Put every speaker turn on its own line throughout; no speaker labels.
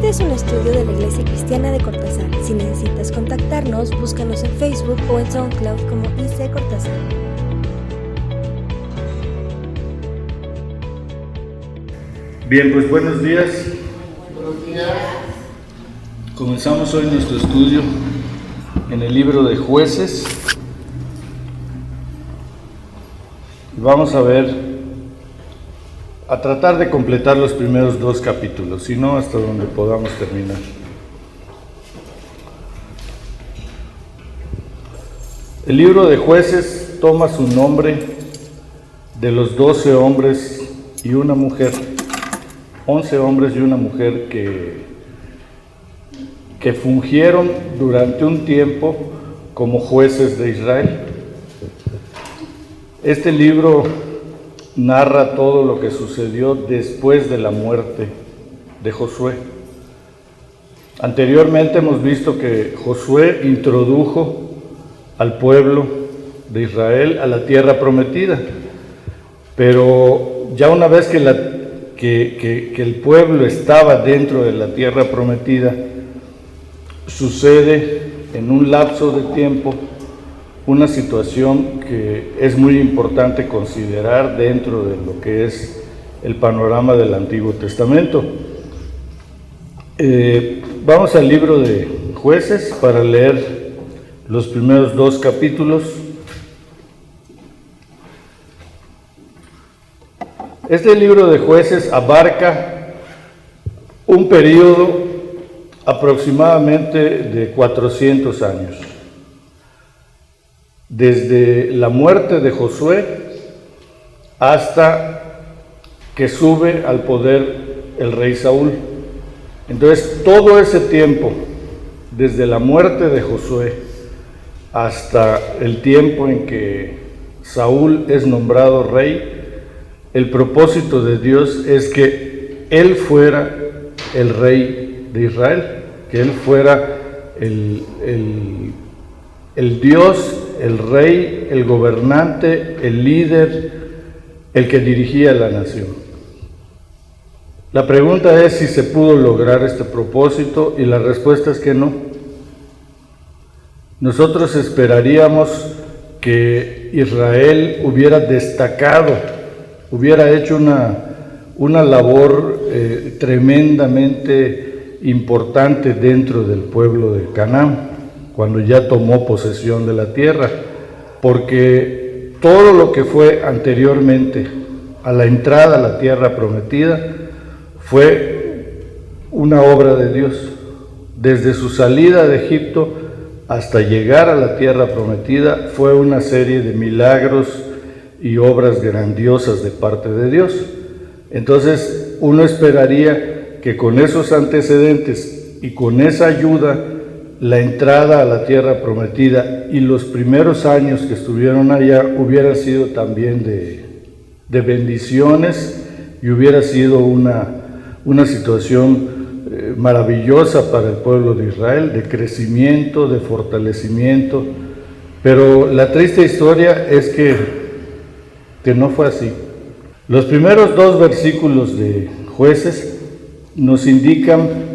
Este es un estudio de la Iglesia Cristiana de Cortázar. Si necesitas contactarnos, búscanos en Facebook o en SoundCloud como IC Cortázar.
Bien, pues buenos días.
Buenos días.
Comenzamos hoy nuestro estudio en el libro de Jueces. Vamos a tratar de completar los primeros 2 capítulos, si no hasta donde podamos terminar. El libro de Jueces toma su nombre de los 12 hombres y una mujer, 11 hombres y una mujer que fungieron durante un tiempo como jueces de Israel. Este libro narra todo lo que sucedió después de la muerte de Josué. Anteriormente hemos visto que Josué introdujo al pueblo de Israel a la tierra prometida, pero ya una vez que el pueblo estaba dentro de la tierra prometida, sucede en un lapso de tiempo una situación que es muy importante considerar dentro de lo que es el panorama del Antiguo Testamento. Vamos al libro de Jueces para leer los primeros 2 capítulos. Este libro de Jueces abarca un periodo aproximadamente de 400 años. Desde la muerte de Josué hasta que sube al poder el rey Saúl. Entonces, todo ese tiempo, desde la muerte de Josué hasta el tiempo en que Saúl es nombrado rey, el propósito de Dios es que él fuera el rey de Israel, que él fuera el Dios, el rey, el gobernante, el líder, el que dirigía la nación. La pregunta es si se pudo lograr este propósito y la respuesta es que no. Nosotros esperaríamos que Israel hubiera destacado, hubiera hecho una labor tremendamente importante dentro del pueblo de Canaán, cuando ya tomó posesión de la tierra, porque todo lo que fue anteriormente a la entrada a la tierra prometida fue una obra de Dios. Desde su salida de Egipto hasta llegar a la tierra prometida fue una serie de milagros y obras grandiosas de parte de Dios. Entonces uno esperaría que con esos antecedentes y con esa ayuda, la entrada a la tierra prometida y los primeros años que estuvieron allá hubiera sido también de bendiciones y hubiera sido una situación maravillosa para el pueblo de Israel, de crecimiento, de fortalecimiento. Pero la triste historia es que no fue así. Los primeros 2 versículos de Jueces nos indican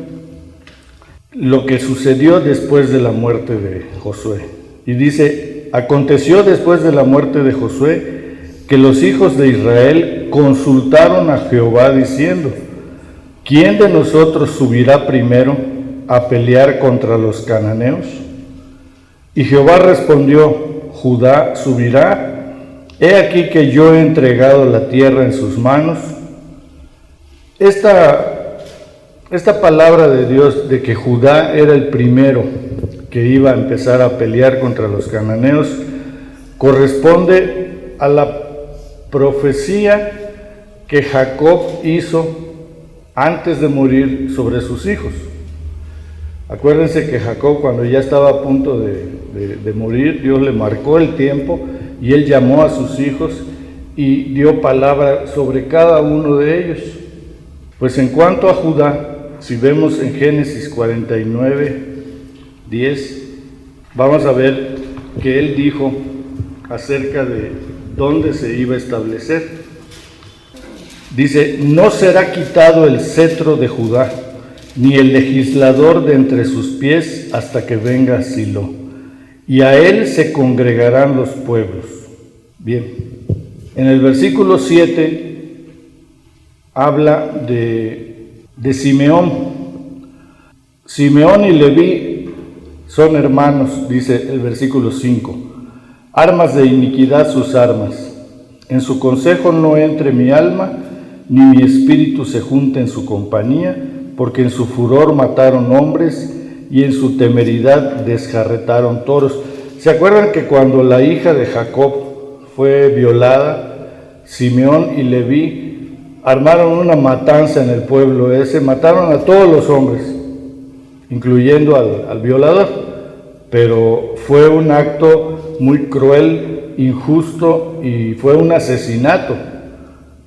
lo que sucedió después de la muerte de Josué. Y dice: aconteció después de la muerte de Josué que los hijos de Israel consultaron a Jehová diciendo: ¿quién de nosotros subirá primero a pelear contra los cananeos? Y Jehová respondió: Judá subirá. He aquí que yo he entregado la tierra en sus manos. Esta palabra de Dios de que Judá era el primero que iba a empezar a pelear contra los cananeos corresponde a la profecía que Jacob hizo antes de morir sobre sus hijos. Acuérdense que Jacob, cuando ya estaba a punto de morir, Dios le marcó el tiempo y él llamó a sus hijos y dio palabra sobre cada uno de ellos. Pues en cuanto a Judá, si vemos en Génesis 49, 10, vamos a ver que él dijo acerca de dónde se iba a establecer. Dice: no será quitado el cetro de Judá, ni el legislador de entre sus pies hasta que venga Silo, y a él se congregarán los pueblos. Bien, en el versículo 7 habla de Simeón. Simeón y Leví son hermanos, dice el versículo 5. Armas de iniquidad sus armas. En su consejo no entre mi alma, ni mi espíritu se junte en su compañía, porque en su furor mataron hombres y en su temeridad desjarretaron toros. ¿Se acuerdan que cuando la hija de Jacob fue violada, Simeón y Leví armaron una matanza en el pueblo ese, mataron a todos los hombres, incluyendo al violador? Pero fue un acto muy cruel, injusto, y fue un asesinato.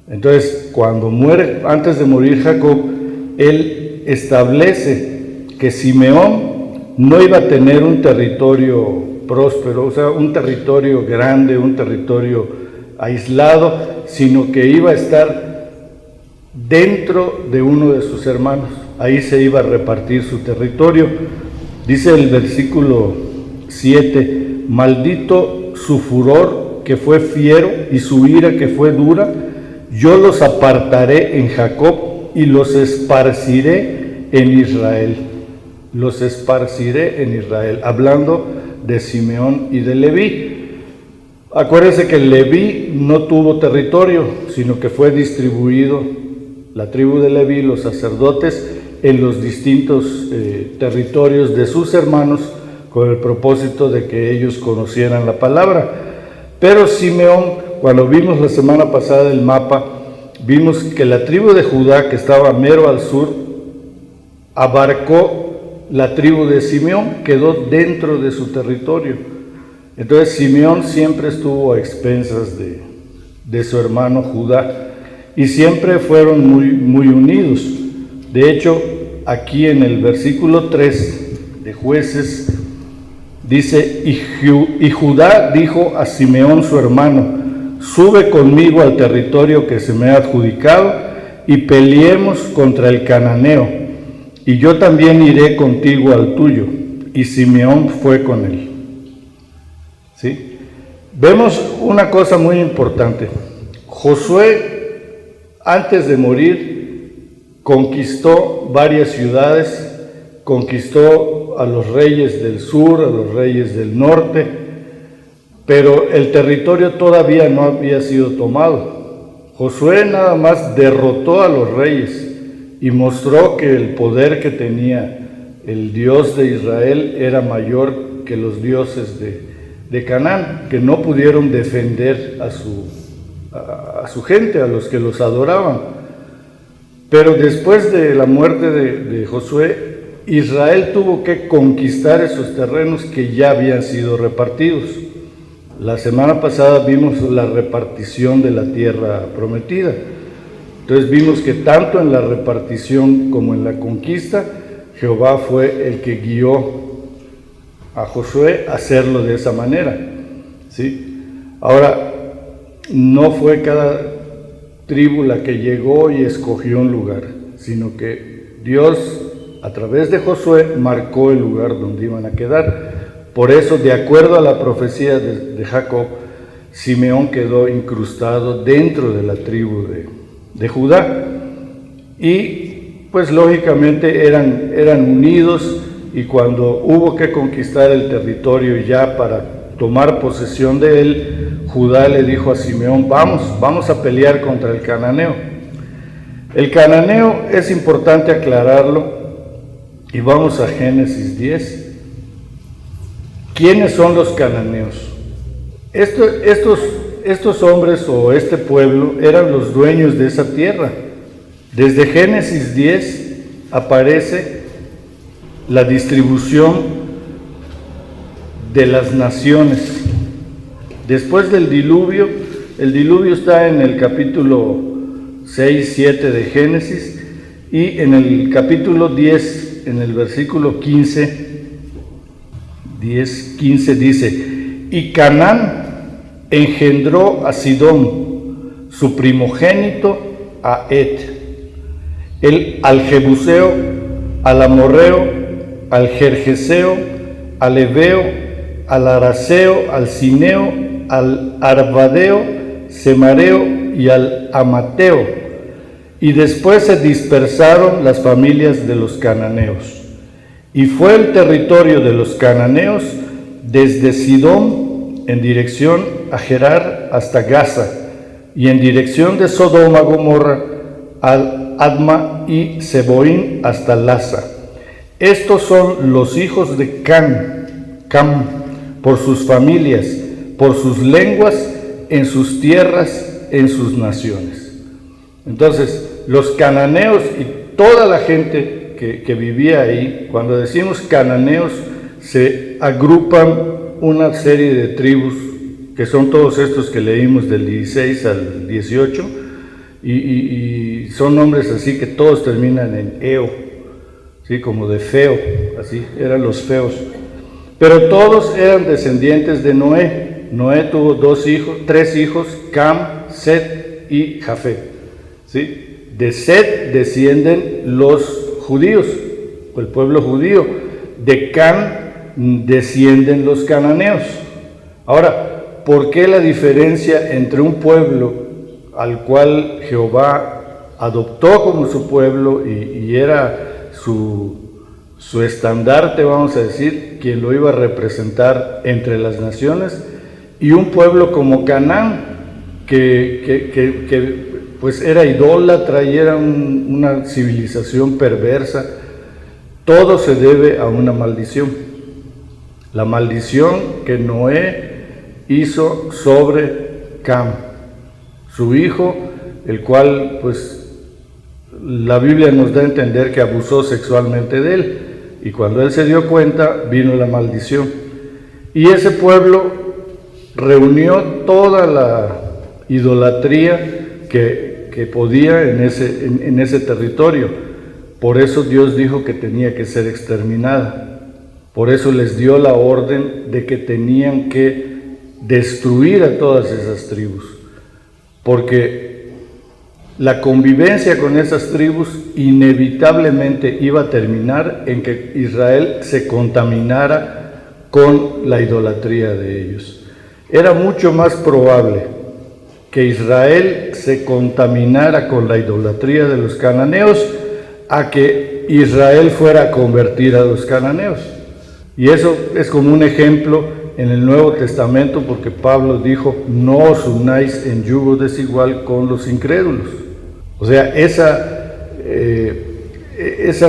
Entonces, cuando muere, antes de morir Jacob, él establece que Simeón no iba a tener un territorio próspero, o sea, un territorio grande, un territorio aislado, sino que iba a estar dentro de uno de sus hermanos. Ahí se iba a repartir su territorio. Dice el versículo 7, maldito su furor que fue fiero y su ira que fue dura, yo los apartaré en Jacob y los esparciré en Israel. Los esparciré en Israel, hablando de Simeón y de Leví. Acuérdense que Leví no tuvo territorio, sino que fue distribuido, la tribu de Leví, los sacerdotes, en los distintos territorios de sus hermanos, con el propósito de que ellos conocieran la palabra. Pero Simeón, cuando vimos la semana pasada el mapa, vimos que la tribu de Judá, que estaba mero al sur, abarcó la tribu de Simeón, quedó dentro de su territorio. Entonces Simeón siempre estuvo a expensas de su hermano Judá, y siempre fueron muy unidos. De hecho, aquí en el versículo 3 de Jueces dice, y Judá dijo a Simeón su hermano, sube conmigo al territorio que se me ha adjudicado y peleemos contra el cananeo, y yo también iré contigo al tuyo. Y Simeón fue con él. ¿Sí? Vemos una cosa muy importante. Josué, antes de morir, conquistó varias ciudades, conquistó a los reyes del sur, a los reyes del norte, pero el territorio todavía no había sido tomado. Josué nada más derrotó a los reyes y mostró que el poder que tenía el Dios de Israel era mayor que los dioses de Canaán, que no pudieron defender a su gente, a los que los adoraban. Pero después de la muerte de Josué, Israel tuvo que conquistar esos terrenos que ya habían sido repartidos. La semana pasada vimos la repartición de la tierra prometida. Entonces vimos que tanto en la repartición como en la conquista, Jehová fue el que guió a Josué a hacerlo de esa manera. ¿Sí? Ahora, no fue cada tribu la que llegó y escogió un lugar, sino que Dios, a través de Josué, marcó el lugar donde iban a quedar. Por eso, de acuerdo a la profecía de Jacob, Simeón quedó incrustado dentro de la tribu de Judá. Y pues lógicamente eran unidos, y cuando hubo que conquistar el territorio ya para tomar posesión de él, Judá le dijo a Simeón, vamos a pelear contra el cananeo. El cananeo es importante aclararlo, y vamos a Génesis 10. ¿Quiénes son los cananeos? Estos hombres o este pueblo eran los dueños de esa tierra. Desde Génesis 10 aparece la distribución de las naciones. Después del diluvio, el diluvio está en el capítulo 6, 7 de Génesis, y en el capítulo 10, en el versículo 15, 10:15 dice, y Canaán engendró a Sidón, su primogénito a Et, al Jebuseo, al amorreo, al gergeseo, al heveo, al araceo, al cineo, al arvadeo, semareo y al amateo. Y después se dispersaron las familias de los cananeos. Y fue el territorio de los cananeos desde Sidón en dirección a Gerar hasta Gaza, y en dirección de Sodoma, Gomorra, al Adma y Seboín hasta Laza. Estos son los hijos de Cam, por sus familias, por sus lenguas, en sus tierras, en sus naciones. Entonces, los cananeos y toda la gente que vivía ahí, cuando decimos cananeos, se agrupan una serie de tribus, que son todos estos que leímos del 16 al 18, y son nombres así que todos terminan en eo, ¿sí? Como de feo, así, eran los feos. Pero todos eran descendientes de Noé. Noé tuvo tres hijos, Cam, Set y Jafet, ¿sí? De Set descienden los judíos, o el pueblo judío. De Cam descienden los cananeos. Ahora, ¿por qué la diferencia entre un pueblo al cual Jehová adoptó como su pueblo y era su estandarte, vamos a decir, quien lo iba a representar entre las naciones, y un pueblo como Canaán, que pues era idólatra y era una civilización perversa? Todo se debe a una maldición. La maldición que Noé hizo sobre Cam, su hijo, el cual pues la Biblia nos da a entender que abusó sexualmente de él, y cuando él se dio cuenta vino la maldición, y ese pueblo reunió toda la idolatría que podía en ese territorio. Por eso Dios dijo que tenía que ser exterminada. Por eso les dio la orden de que tenían que destruir a todas esas tribus, porque la convivencia con esas tribus inevitablemente iba a terminar en que Israel se contaminara con la idolatría de ellos. Era mucho más probable que Israel se contaminara con la idolatría de los cananeos a que Israel fuera a convertir a los cananeos. Y eso es como un ejemplo en el Nuevo Testamento, porque Pablo dijo: no os unáis en yugo desigual con los incrédulos. O sea, esa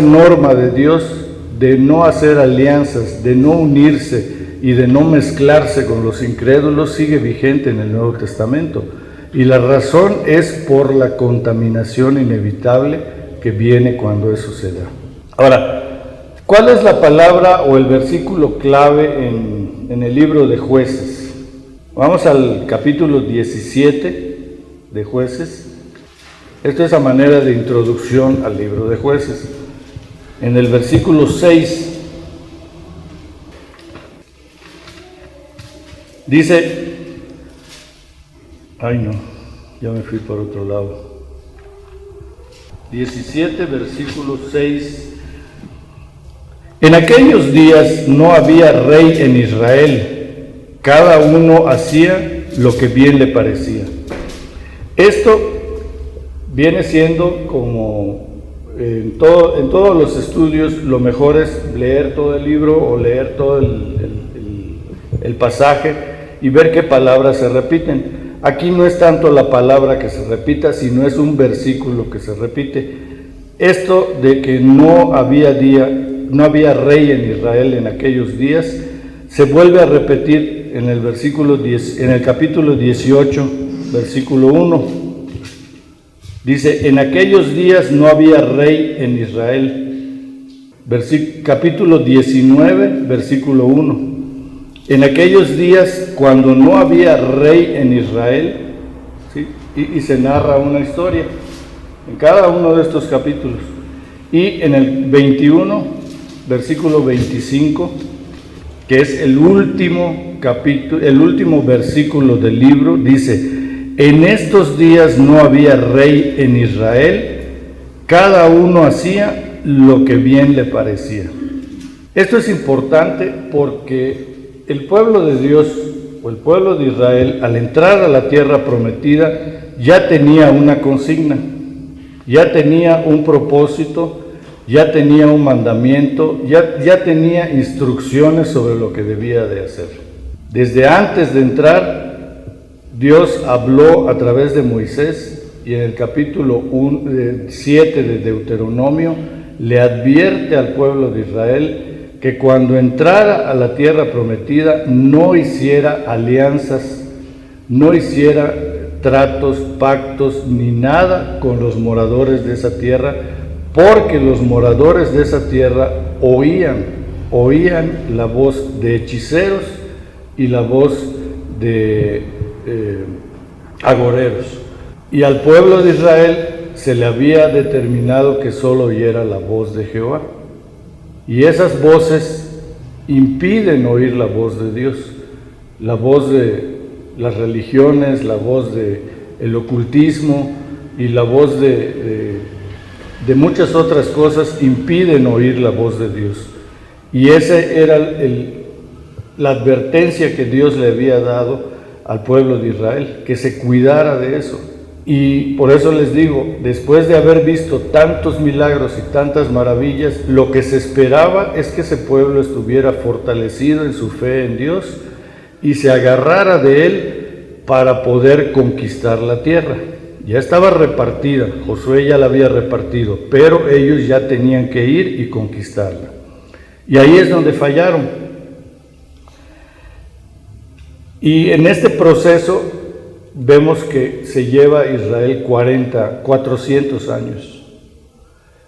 norma de Dios de no hacer alianzas, de no unirse y de no mezclarse con los incrédulos sigue vigente en el Nuevo Testamento. Y la razón es por la contaminación inevitable que viene cuando eso se da. Ahora, ¿cuál es la palabra o el versículo clave en el libro de Jueces? Vamos al capítulo 17 de Jueces. Esto es a manera de introducción al libro de Jueces. En el versículo 6 dice, ay no, ya me fui por otro lado. 17, versículo 6. En aquellos días no había rey en Israel, cada uno hacía lo que bien le parecía. Esto viene siendo como en todos los estudios, lo mejor es leer todo el libro o leer todo el pasaje y ver qué palabras se repiten. Aquí no es tanto la palabra que se repita, sino es un versículo que se repite. Esto de que no había rey en Israel en aquellos días, se vuelve a repetir en el capítulo 18, versículo 1. Dice, en aquellos días no había rey en Israel. Capítulo 19, versículo 1. En aquellos días, cuando no había rey en Israel, ¿sí? y se narra una historia en cada uno de estos capítulos. Y en el 21, versículo 25, que es el último capítulo, el último versículo del libro, dice, en estos días no había rey en Israel, cada uno hacía lo que bien le parecía. Esto es importante porque el pueblo de Dios o el pueblo de Israel, al entrar a la tierra prometida, ya tenía una consigna, ya tenía un propósito, ya tenía un mandamiento, ya tenía instrucciones sobre lo que debía de hacer. Desde antes de entrar, Dios habló a través de Moisés, y en el capítulo 7 de Deuteronomio le advierte al pueblo de Israel que cuando entrara a la tierra prometida no hiciera alianzas, no hiciera tratos, pactos, ni nada con los moradores de esa tierra, porque los moradores de esa tierra oían la voz de hechiceros y la voz de agoreros. Y al pueblo de Israel se le había determinado que solo oyera la voz de Jehová. Y esas voces impiden oír la voz de Dios, la voz de las religiones, la voz del ocultismo y la voz de muchas otras cosas impiden oír la voz de Dios. Y esa era la advertencia que Dios le había dado al pueblo de Israel, que se cuidara de eso. Y por eso les digo, después de haber visto tantos milagros y tantas maravillas, lo que se esperaba es que ese pueblo estuviera fortalecido en su fe en Dios y se agarrara de él para poder conquistar la tierra. Ya estaba repartida, Josué ya la había repartido, pero ellos ya tenían que ir y conquistarla. Y ahí es donde fallaron. Y en este proceso vemos que se lleva Israel 400 años.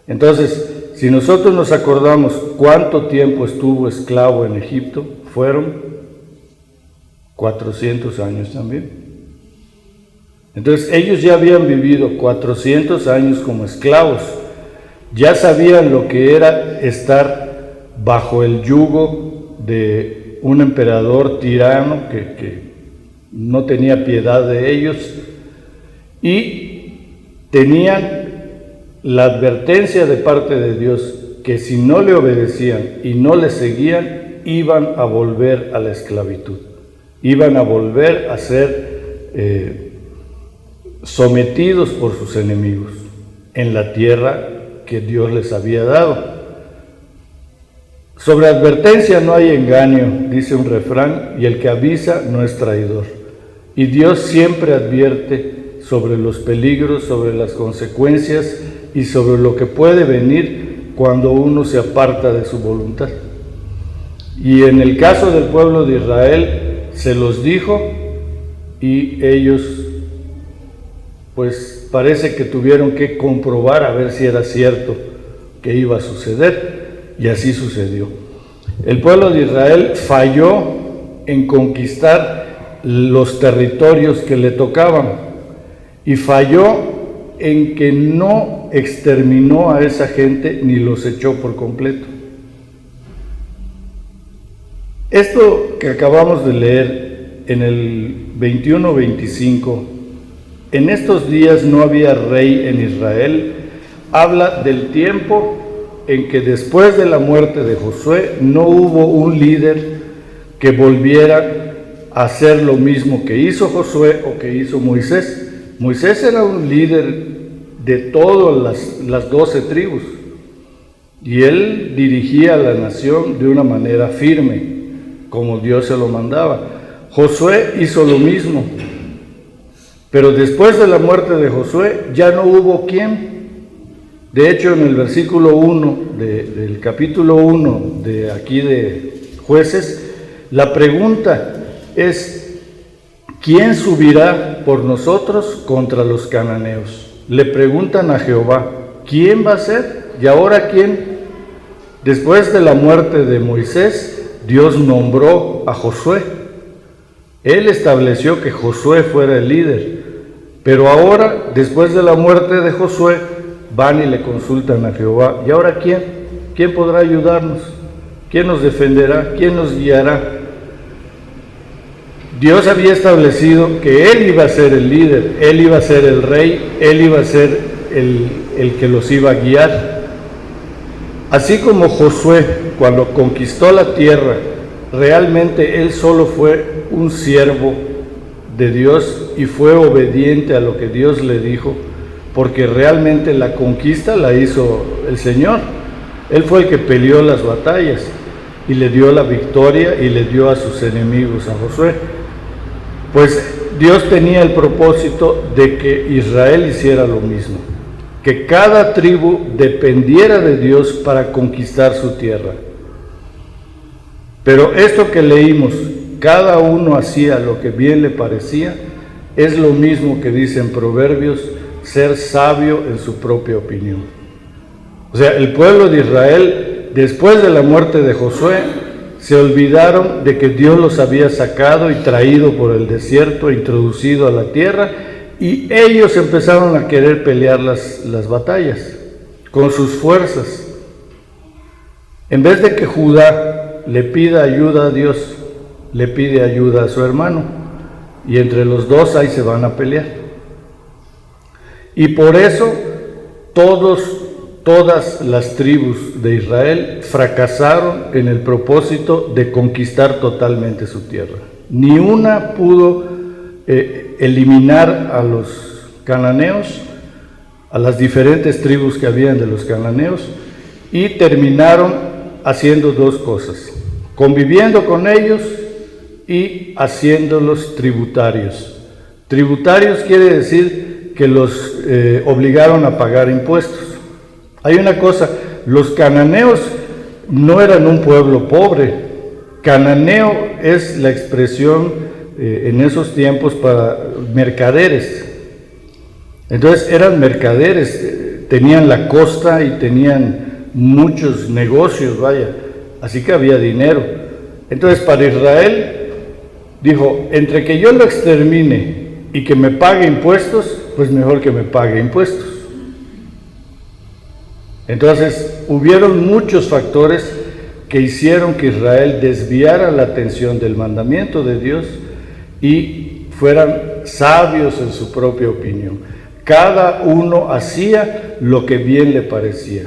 Entonces, si nosotros nos acordamos cuánto tiempo estuvo esclavo en Egipto, fueron 400 años también. Entonces, ellos ya habían vivido 400 años como esclavos, ya sabían lo que era estar bajo el yugo de un emperador tirano que no tenía piedad de ellos, y tenían la advertencia de parte de Dios que si no le obedecían y no le seguían, iban a volver a la esclavitud, iban a volver a ser sometidos por sus enemigos en la tierra que Dios les había dado. Sobre advertencia no hay engaño, dice un refrán, y el que avisa no es traidor. Y Dios siempre advierte sobre los peligros, sobre las consecuencias y sobre lo que puede venir cuando uno se aparta de su voluntad. Y en el caso del pueblo de Israel se los dijo y ellos pues parece que tuvieron que comprobar a ver si era cierto que iba a suceder, y así sucedió. El pueblo de Israel falló en conquistar los territorios que le tocaban y falló en que no exterminó a esa gente ni los echó por completo. Esto que acabamos de leer en el 21-25, en estos días no había rey en Israel, habla del tiempo en que después de la muerte de Josué no hubo un líder que volviera a hacer lo mismo que hizo Josué o que hizo Moisés. Moisés era un líder de todas las 12 tribus y él dirigía a la nación de una manera firme, como Dios se lo mandaba. Josué hizo lo mismo, pero después de la muerte de Josué ya no hubo quien. De hecho, en el versículo 1 del capítulo 1 de aquí de Jueces, la pregunta es: ¿quién subirá por nosotros contra los cananeos? Le preguntan a Jehová, ¿quién va a ser? ¿Y ahora quién? Después de la muerte de Moisés, Dios nombró a Josué. Él estableció que Josué fuera el líder. Pero ahora, después de la muerte de Josué, van y le consultan a Jehová. ¿Y ahora quién? ¿Quién podrá ayudarnos? ¿Quién nos defenderá? ¿Quién nos guiará? Dios había establecido que Él iba a ser el líder, Él iba a ser el rey, Él iba a ser el que los iba a guiar. Así como Josué, cuando conquistó la tierra, realmente él solo fue un siervo de Dios y fue obediente a lo que Dios le dijo, porque realmente la conquista la hizo el Señor. Él fue el que peleó las batallas y le dio la victoria y le dio a sus enemigos a Josué. Pues Dios tenía el propósito de que Israel hiciera lo mismo, que cada tribu dependiera de Dios para conquistar su tierra. Pero esto que leímos, cada uno hacía lo que bien le parecía, es lo mismo que dice en Proverbios, ser sabio en su propia opinión. O sea, el pueblo de Israel, después de la muerte de Josué, se olvidaron de que Dios los había sacado y traído por el desierto, introducido a la tierra, y ellos empezaron a querer pelear las batallas con sus fuerzas. En vez de que Judá le pida ayuda a Dios, le pide ayuda a su hermano, y entre los dos ahí se van a pelear. Y por eso todas las tribus de Israel fracasaron en el propósito de conquistar totalmente su tierra. Ni una pudo eliminar a los cananeos, a las diferentes tribus que habían de los cananeos, y terminaron haciendo dos cosas: conviviendo con ellos y haciéndolos tributarios. Tributarios quiere decir que los obligaron a pagar impuestos. Hay una cosa, los cananeos no eran un pueblo pobre. Cananeo es la expresión en esos tiempos para mercaderes. Entonces eran mercaderes, tenían la costa y tenían muchos negocios, vaya, así que había dinero. Entonces para Israel dijo, entre que yo lo extermine y que me pague impuestos, pues mejor que me pague impuestos. Entonces hubieron muchos factores que hicieron que Israel desviara la atención del mandamiento de Dios y fueran sabios en su propia opinión. Cada uno hacía lo que bien le parecía.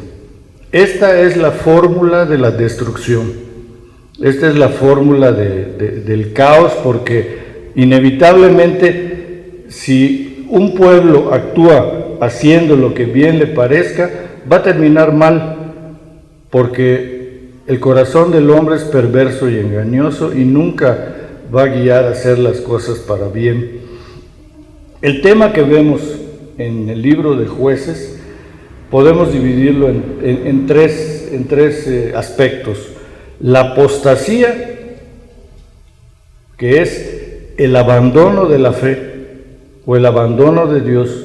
Esta es la fórmula de la destrucción. Esta es la fórmula del caos, porque inevitablemente si un pueblo actúa haciendo lo que bien le parezca, va a terminar mal, porque el corazón del hombre es perverso y engañoso y nunca va a guiar a hacer las cosas para bien. El tema que vemos en el libro de Jueces podemos dividirlo en tres aspectos: la apostasía, que es el abandono de la fe o el abandono de Dios,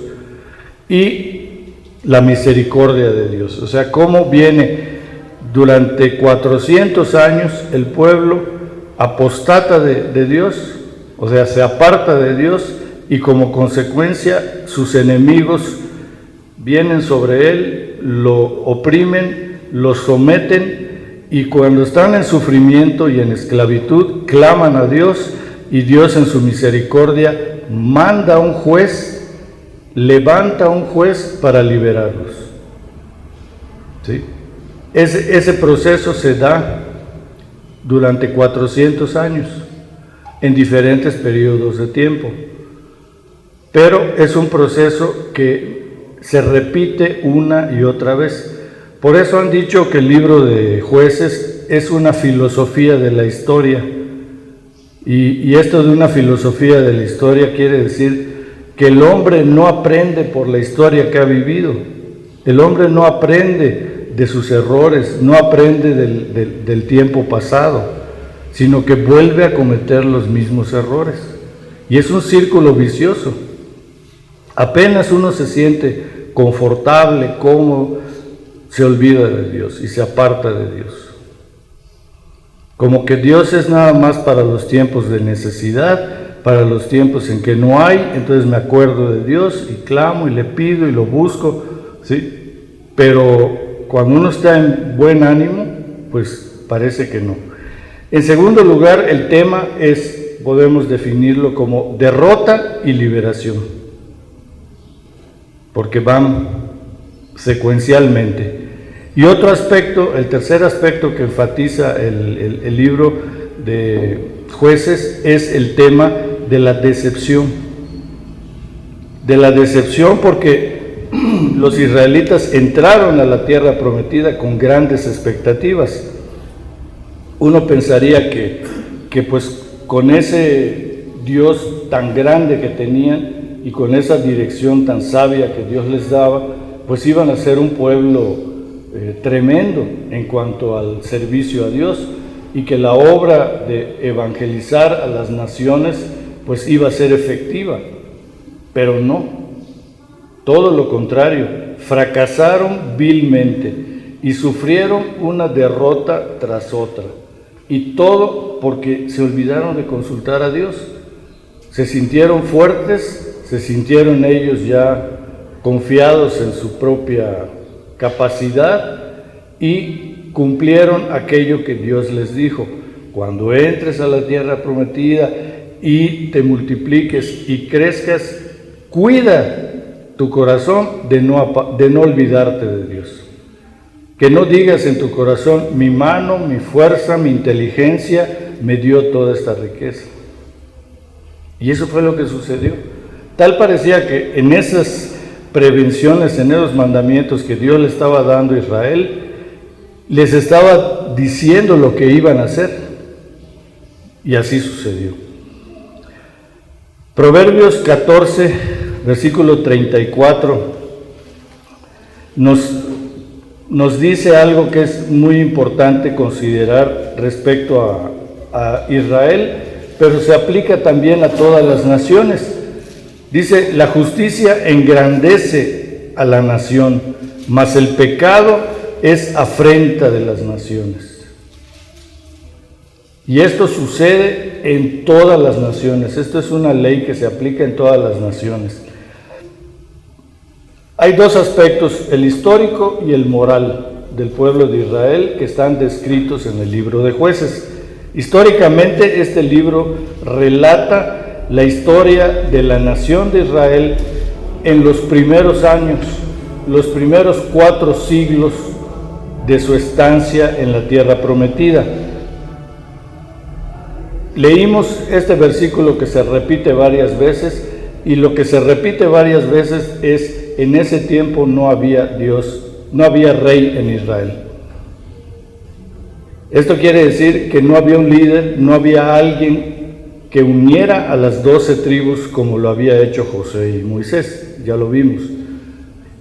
y la misericordia de Dios. O sea, cómo viene durante 400 años el pueblo apostata de Dios, o sea, se aparta de Dios, y como consecuencia sus enemigos vienen sobre él, lo oprimen, lo someten, y cuando están en sufrimiento y en esclavitud, claman a Dios, y Dios en su misericordia manda un juez, levanta un juez para liberarlos. ¿Sí? Ese proceso se da durante 400 años, en diferentes periodos de tiempo, pero es un proceso que se repite una y otra vez. Por eso han dicho que el libro de Jueces es una filosofía de la historia, y esto de una filosofía de la historia quiere decir que el hombre no aprende por la historia que ha vivido, el hombre no aprende de sus errores, no aprende del tiempo pasado, sino que vuelve a cometer los mismos errores, y es un círculo vicioso. Apenas uno se siente confortable, cómodo, se olvida de Dios y se aparta de Dios. Como que Dios es nada más para los tiempos de necesidad, para los tiempos en que no hay, entonces me acuerdo de Dios y clamo y le pido y lo busco, ¿sí? Pero cuando uno está en buen ánimo, pues parece que no. En segundo lugar, el tema podemos definirlo como derrota y liberación, porque van secuencialmente. Y otro aspecto, el tercer aspecto que enfatiza el libro de Jueces es el tema de la decepción. De la decepción porque los israelitas entraron a la tierra prometida con grandes expectativas. Uno pensaría que pues con ese Dios tan grande que tenían y con esa dirección tan sabia que Dios les daba, pues iban a ser un pueblo tremendo en cuanto al servicio a Dios, y que la obra de evangelizar a las naciones pues iba a ser efectiva. Pero no, todo lo contrario, fracasaron vilmente y sufrieron una derrota tras otra, y todo porque se olvidaron de consultar a Dios. Se sintieron fuertes, se sintieron ellos ya confiados en su propia capacidad y cumplieron aquello que Dios les dijo: cuando entres a la tierra prometida y te multipliques y crezcas, cuida tu corazón de no olvidarte de Dios. Que no digas en tu corazón: mi mano, mi fuerza, mi inteligencia me dio toda esta riqueza. Y eso fue lo que sucedió. Tal parecía que en esas prevenciones, en esos mandamientos que Dios le estaba dando a Israel, les estaba diciendo lo que iban a hacer. Y así sucedió. Proverbios 14, versículo 34, nos dice algo que es muy importante considerar respecto a Israel, pero se aplica también a todas las naciones. Dice: la justicia engrandece a la nación, mas el pecado es afrenta de las naciones. Y esto sucede en todas las naciones. Esto es una ley que se aplica en todas las naciones. Hay dos aspectos, el histórico y el moral, del pueblo de Israel, que están descritos en el libro de Jueces. Históricamente, este libro relata la historia de la nación de Israel en los primeros años, los primeros 4 siglos de su estancia en la tierra prometida. Leímos este versículo que se repite varias veces, y lo que se repite varias veces es: en ese tiempo no había Dios, no había rey en Israel. Esto quiere decir que no había un líder, no había alguien que uniera a las 12 tribus como lo había hecho Josué y Moisés, ya lo vimos.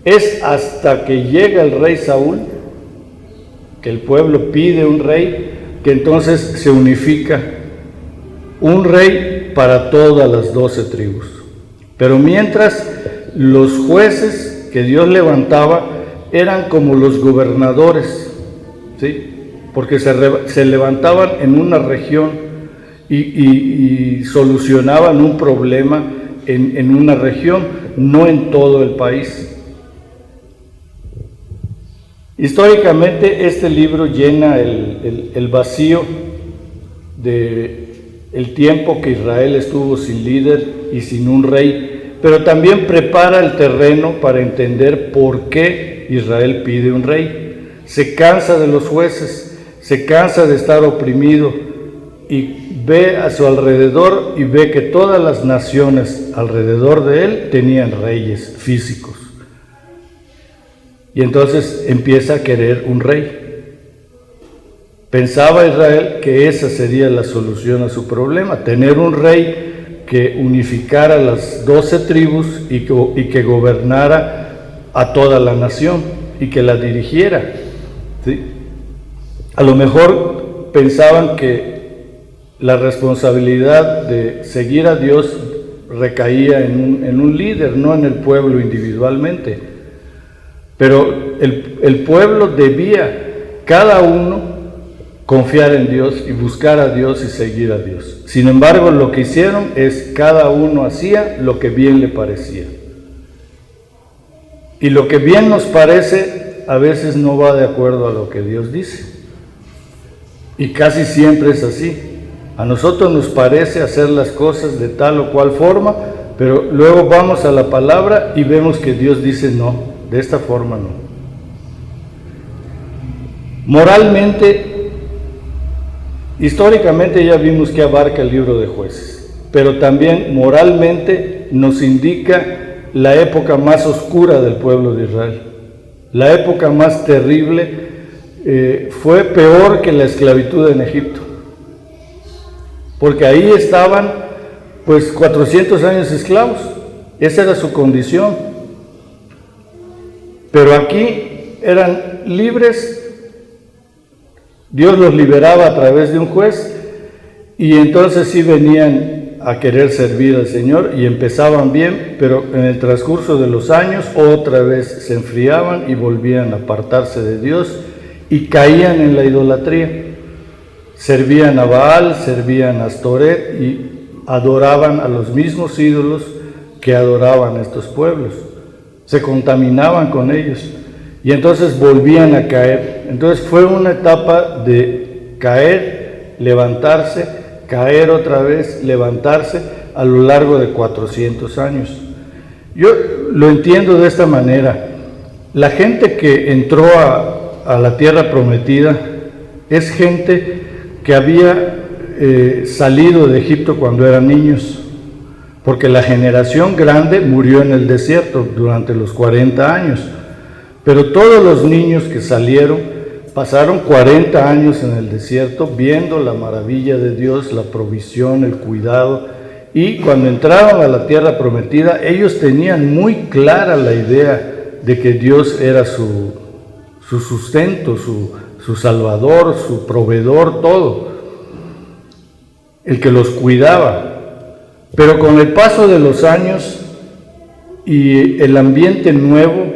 Es hasta que llega el rey Saúl, que el pueblo pide un rey, que entonces se unifica un rey para todas las 12 tribus. Pero mientras, los jueces que Dios levantaba eran como los gobernadores, ¿sí? Porque se levantaban en una región y solucionaban un problema en una región, no en todo el país. Históricamente, este libro llena el vacío del tiempo que Israel estuvo sin líder y sin un rey, pero también prepara el terreno para entender por qué Israel pide un rey. Se cansa de los jueces, se cansa de estar oprimido, y ve a su alrededor y ve que todas las naciones alrededor de él tenían reyes físicos. Y entonces empieza a querer un rey. Pensaba Israel que esa sería la solución a su problema: tener un rey que unificara las 12 tribus y que gobernara a toda la nación y que la dirigiera, ¿sí? A lo mejor pensaban que la responsabilidad de seguir a Dios recaía en un líder, no en el pueblo individualmente. Pero el pueblo debía, cada uno, confiar en Dios y buscar a Dios y seguir a Dios. Sin embargo, lo que hicieron es: cada uno hacía lo que bien le parecía. Y lo que bien nos parece a veces no va de acuerdo a lo que Dios dice. Y casi siempre es así. A nosotros nos parece hacer las cosas de tal o cual forma, pero luego vamos a la palabra y vemos que Dios dice: no, de esta forma no. Moralmente, históricamente ya vimos que abarca el libro de Jueces, pero también moralmente nos indica la época más oscura del pueblo de Israel. La época más terrible fue peor que la esclavitud en Egipto, porque ahí estaban pues 400 años esclavos, esa era su condición, pero aquí eran libres, Dios los liberaba a través de un juez, y entonces sí venían a querer servir al Señor y empezaban bien, pero en el transcurso de los años otra vez se enfriaban y volvían a apartarse de Dios y caían en la idolatría. Servían a Baal, servían a Astoret y adoraban a los mismos ídolos que adoraban estos pueblos. Se contaminaban con ellos y entonces volvían a caer. Entonces fue una etapa de caer, levantarse, caer otra vez, levantarse a lo largo de 400 años. Yo lo entiendo de esta manera. La gente que entró a la tierra prometida es gente que había salido de Egipto cuando eran niños, porque la generación grande murió en el desierto durante los 40 años, pero todos los niños que salieron pasaron 40 años en el desierto viendo la maravilla de Dios, la provisión, el cuidado, y cuando entraron a la tierra prometida, ellos tenían muy clara la idea de que Dios era su sustento, su salvador, su proveedor, todo, el que los cuidaba. Pero con el paso de los años y el ambiente nuevo,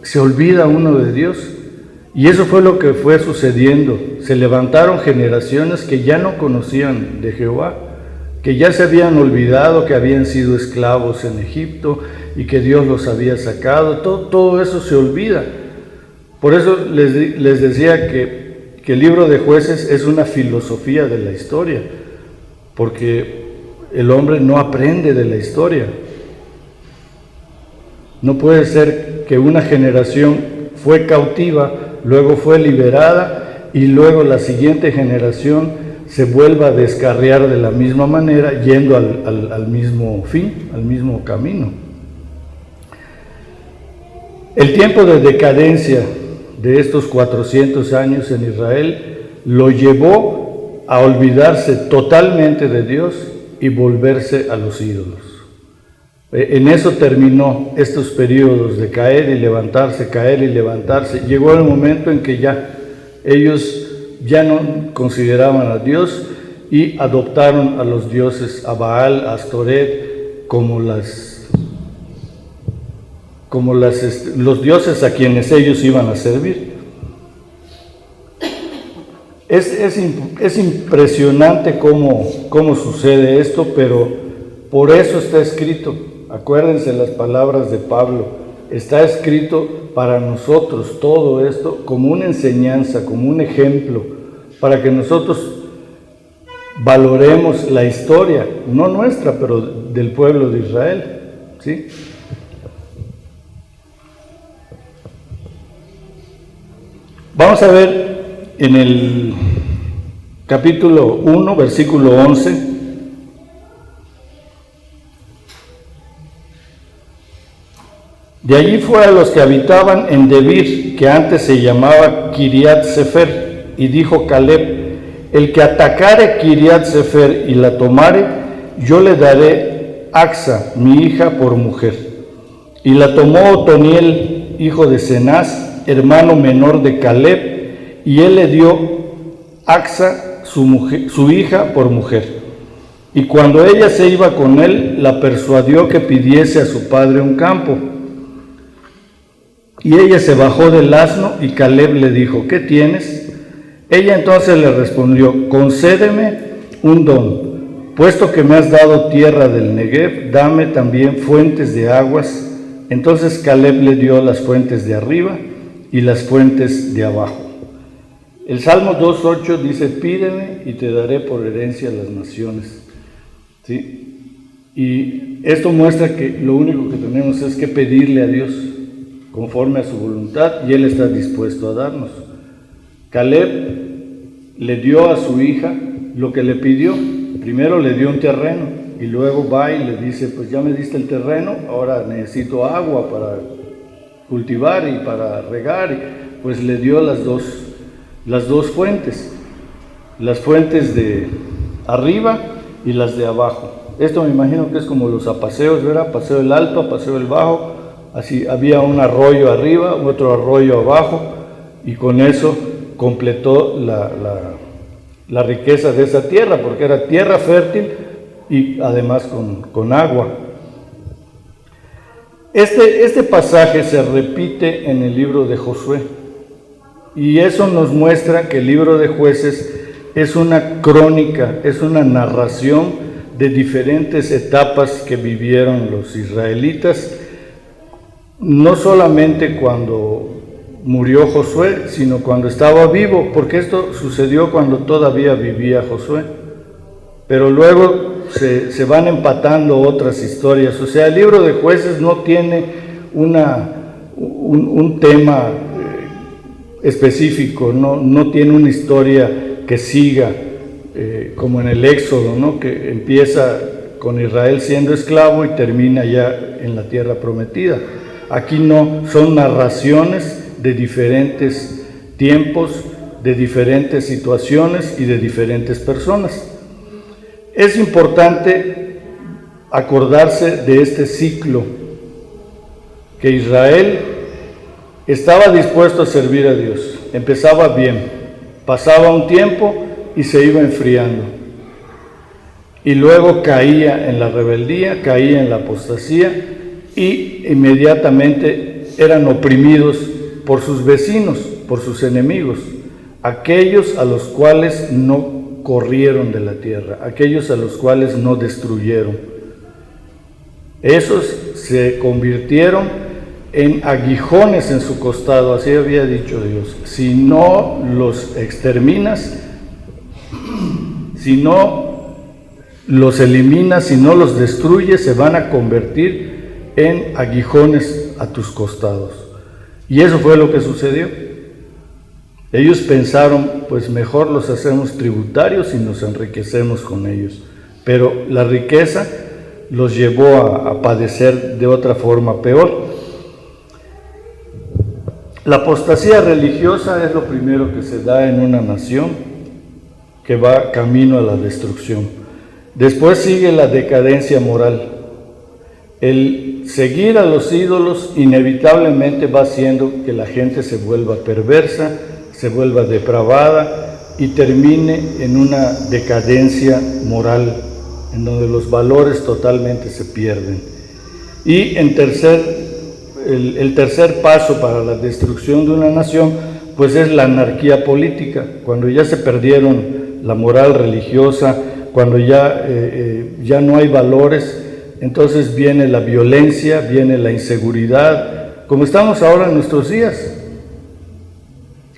se olvida uno de Dios. Y eso fue lo que fue sucediendo. Se levantaron generaciones que ya no conocían de Jehová, que ya se habían olvidado que habían sido esclavos en Egipto y que Dios los había sacado. Todo eso se olvida. Por eso les decía que el libro de Jueces es una filosofía de la historia, porque el hombre no aprende de la historia. No puede ser que una generación fue cautiva, luego fue liberada y luego la siguiente generación se vuelva a descarriar de la misma manera, yendo al mismo fin, al mismo camino. El tiempo de decadencia de estos 400 años en Israel lo llevó a olvidarse totalmente de Dios y volverse a los ídolos. En eso terminó estos periodos de caer y levantarse, caer y levantarse. Llegó el momento en que ellos ya no consideraban a Dios y adoptaron a los dioses, a Baal, a Astoret, como los dioses a quienes ellos iban a servir. Es impresionante cómo sucede esto, pero por eso está escrito. Acuérdense las palabras de Pablo, está escrito para nosotros todo esto como una enseñanza, como un ejemplo, para que nosotros valoremos la historia, no nuestra, pero del pueblo de Israel, ¿sí? Vamos a ver en el capítulo 1, versículo 11, de allí fue a los que habitaban en Debir, que antes se llamaba Kiriat Sefer, y dijo Caleb: el que atacare Kiriat Sefer y la tomare, yo le daré Axa, mi hija, por mujer. Y la tomó Otoniel, hijo de Cenaz, hermano menor de Caleb, y él le dio Axa, su hija, por mujer. Y cuando ella se iba con él, la persuadió que pidiese a su padre un campo. Y ella se bajó del asno y Caleb le dijo: ¿qué tienes? Ella entonces le respondió: concédeme un don, puesto que me has dado tierra del Negev, dame también fuentes de aguas. Entonces Caleb le dio las fuentes de arriba y las fuentes de abajo. El Salmo 2.8 dice: pídeme y te daré por herencia las naciones. ¿Sí? Y esto muestra que lo único que tenemos es que pedirle a Dios conforme a su voluntad, y Él está dispuesto a darnos. Caleb le dio a su hija lo que le pidió. Primero le dio un terreno y luego va y le dice, pues ya me diste el terreno, ahora necesito agua para cultivar y para regar. Pues le dio las dos fuentes, las fuentes de arriba y las de abajo. Esto me imagino que es como los apaseos, ¿verdad? Paseo el alto, apaseo el bajo. Así había un arroyo arriba, otro arroyo abajo, y con eso completó la riqueza de esa tierra, porque era tierra fértil y además con agua. Este pasaje se repite en el libro de Josué, y eso nos muestra que el libro de Jueces es una crónica, es una narración de diferentes etapas que vivieron los israelitas, no solamente cuando murió Josué, sino cuando estaba vivo, porque esto sucedió cuando todavía vivía Josué. Pero luego se van empatando otras historias. O sea, el libro de Jueces no tiene un tema específico, no tiene una historia que siga, como en el Éxodo, ¿no? Que empieza con Israel siendo esclavo y termina ya en la tierra prometida. Aquí no, son narraciones de diferentes tiempos, de diferentes situaciones y de diferentes personas. Es importante acordarse de este ciclo, que Israel estaba dispuesto a servir a Dios, empezaba bien, pasaba un tiempo y se iba enfriando, y luego caía en la rebeldía, caía en la apostasía, y inmediatamente eran oprimidos por sus vecinos, por sus enemigos, aquellos a los cuales no corrieron de la tierra, aquellos a los cuales no destruyeron. Esos se convirtieron en aguijones en su costado, así había dicho Dios. Si no los exterminas, si no los eliminas, si no los destruyes, se van a convertir en aguijones a tus costados. Y eso fue lo que sucedió. Ellos pensaron, pues mejor los hacemos tributarios y nos enriquecemos con ellos. Pero la riqueza los llevó a padecer de otra forma peor. La apostasía religiosa es lo primero que se da en una nación que va camino a la destrucción. Después sigue la decadencia moral. El seguir a los ídolos inevitablemente va haciendo que la gente se vuelva perversa, se vuelva depravada y termine en una decadencia moral, en donde los valores totalmente se pierden. Y el tercer paso para la destrucción de una nación, pues es la anarquía política, cuando ya se perdieron la moral religiosa, cuando ya no hay valores. Entonces viene la violencia, viene la inseguridad, como estamos ahora en nuestros días.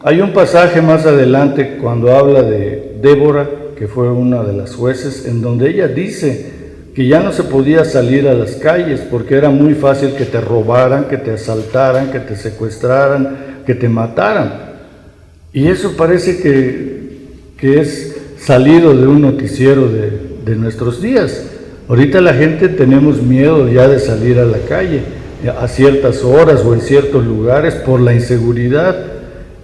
Hay un pasaje más adelante cuando habla de Débora, que fue una de las jueces, en donde ella dice que ya no se podía salir a las calles porque era muy fácil que te robaran, que te asaltaran, que te secuestraran, que te mataran. Y eso parece que es salido de un noticiero de nuestros días. Ahorita la gente tenemos miedo ya de salir a la calle a ciertas horas o en ciertos lugares por la inseguridad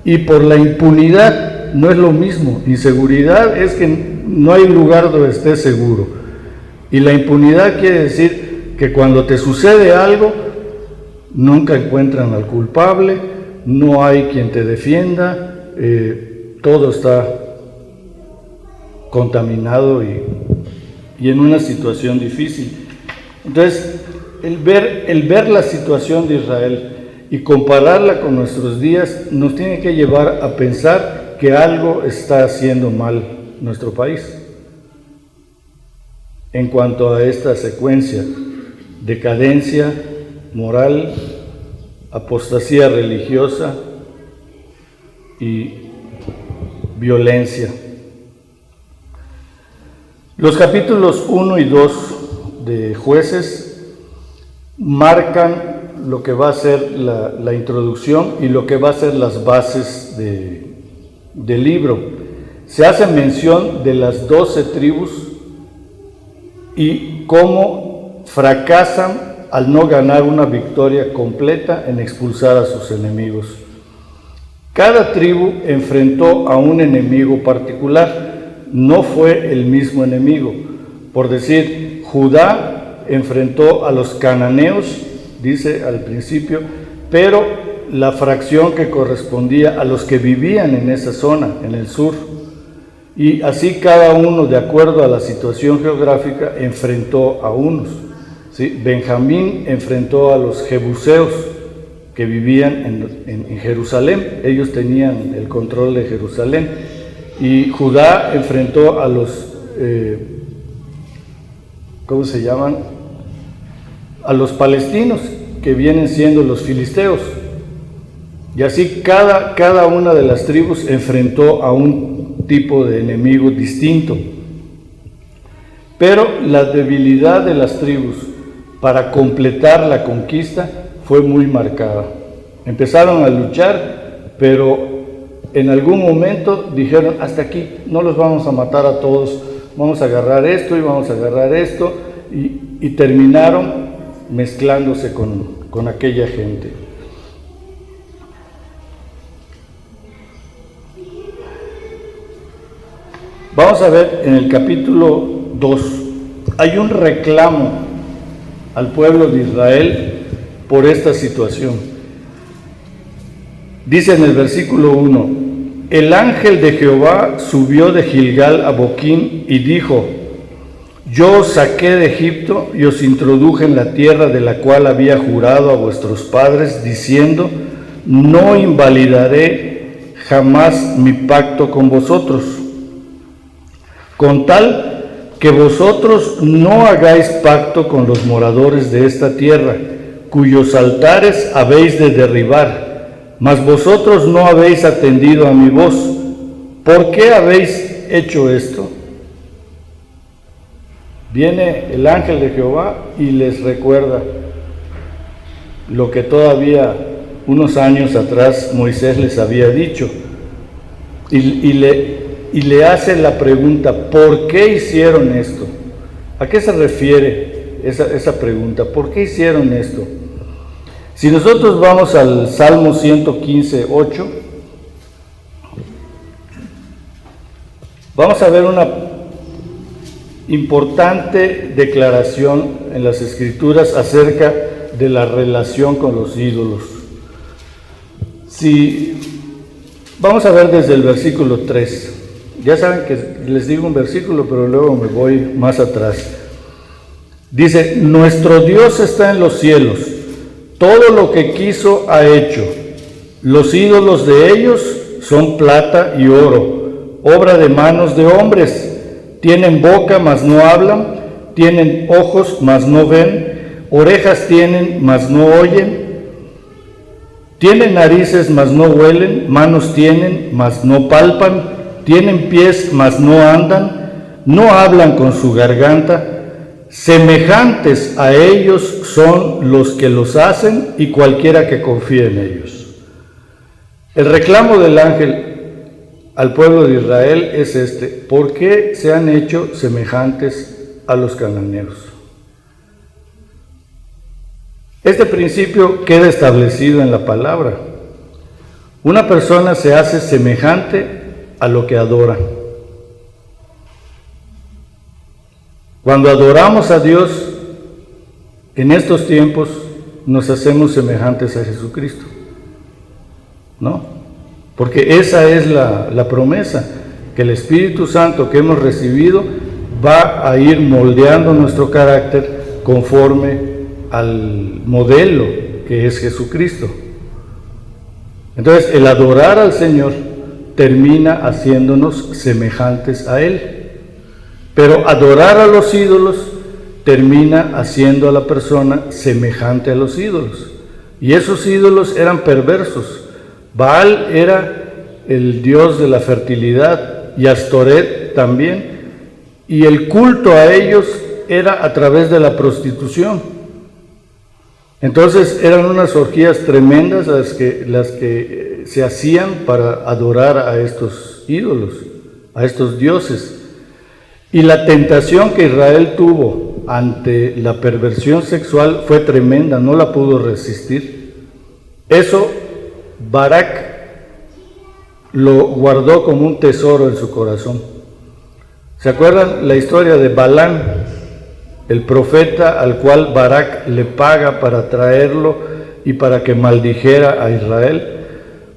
y por la impunidad. No es lo mismo. Inseguridad es que no hay lugar donde estés seguro. Y la impunidad quiere decir que cuando te sucede algo, nunca encuentran al culpable, no hay quien te defienda, todo está contaminado y en una situación difícil. Entonces, el ver la situación de Israel y compararla con nuestros días nos tiene que llevar a pensar que algo está haciendo mal nuestro país en cuanto a esta secuencia: decadencia moral, apostasía religiosa y violencia. Los capítulos 1 y 2 de Jueces marcan lo que va a ser la introducción y lo que va a ser las bases del libro, se hace mención de las 12 tribus y cómo fracasan al no ganar una victoria completa en expulsar a sus enemigos. Cada tribu enfrentó a un enemigo particular, no fue el mismo enemigo. Por decir, Judá enfrentó a los cananeos, dice al principio, pero la fracción que correspondía a los que vivían en esa zona, en el sur. Y así cada uno, de acuerdo a la situación geográfica, enfrentó a unos. ¿Sí? Benjamín enfrentó a los jebuseos, que vivían en Jerusalén. Ellos tenían el control de Jerusalén. Y Judá enfrentó a los, ¿cómo se llaman? A los palestinos, que vienen siendo los filisteos. Y así cada una de las tribus enfrentó a un tipo de enemigo distinto. Pero la debilidad de las tribus para completar la conquista fue muy marcada. Empezaron a luchar, pero en algún momento dijeron, hasta aquí, no los vamos a matar a todos, vamos a agarrar esto y vamos a agarrar esto, y terminaron mezclándose con aquella gente. Vamos a ver en el capítulo 2, hay un reclamo al pueblo de Israel por esta situación. Dice en el versículo 1, el ángel de Jehová subió de Gilgal a Boquín y dijo, yo os saqué de Egipto y os introduje en la tierra de la cual había jurado a vuestros padres, diciendo, no invalidaré jamás mi pacto con vosotros, con tal que vosotros no hagáis pacto con los moradores de esta tierra, cuyos altares habéis de derribar, mas vosotros no habéis atendido a mi voz. ¿Por qué habéis hecho esto? Viene el ángel de Jehová y les recuerda lo que todavía unos años atrás Moisés les había dicho, y le hace la pregunta, ¿por qué hicieron esto? ¿A qué se refiere esa pregunta? ¿Por qué hicieron esto? Si nosotros vamos al Salmo 115, 8, vamos a ver una importante declaración en las Escrituras acerca de la relación con los ídolos. Vamos a ver desde el versículo 3. Ya saben que les digo un versículo, pero luego me voy más atrás. Dice, nuestro Dios está en los cielos, todo lo que quiso ha hecho. Los ídolos de ellos son plata y oro, obra de manos de hombres. Tienen boca, mas no hablan, tienen ojos, mas no ven, orejas tienen, mas no oyen, tienen narices, mas no huelen, manos tienen, mas no palpan, tienen pies, mas no andan, no hablan con su garganta. Semejantes a ellos son los que los hacen y cualquiera que confíe en ellos. El reclamo del ángel al pueblo de Israel es este: ¿por qué se han hecho semejantes a los cananeos? Este principio queda establecido en la palabra. Una persona se hace semejante a lo que adora. Cuando adoramos a Dios, en estos tiempos nos hacemos semejantes a Jesucristo, ¿no? Porque esa es la promesa, que el Espíritu Santo que hemos recibido va a ir moldeando nuestro carácter conforme al modelo que es Jesucristo. Entonces, el adorar al Señor termina haciéndonos semejantes a Él. Pero adorar a los ídolos termina haciendo a la persona semejante a los ídolos. Y esos ídolos eran perversos. Baal era el dios de la fertilidad y Astoret también. Y el culto a ellos era a través de la prostitución. Entonces eran unas orgías tremendas las que se hacían para adorar a estos ídolos, a estos dioses. Y la tentación que Israel tuvo ante la perversión sexual fue tremenda, no la pudo resistir. Eso Barak lo guardó como un tesoro en su corazón. ¿Se acuerdan la historia de Balán, el profeta al cual Barak le paga para traerlo y para que maldijera a Israel?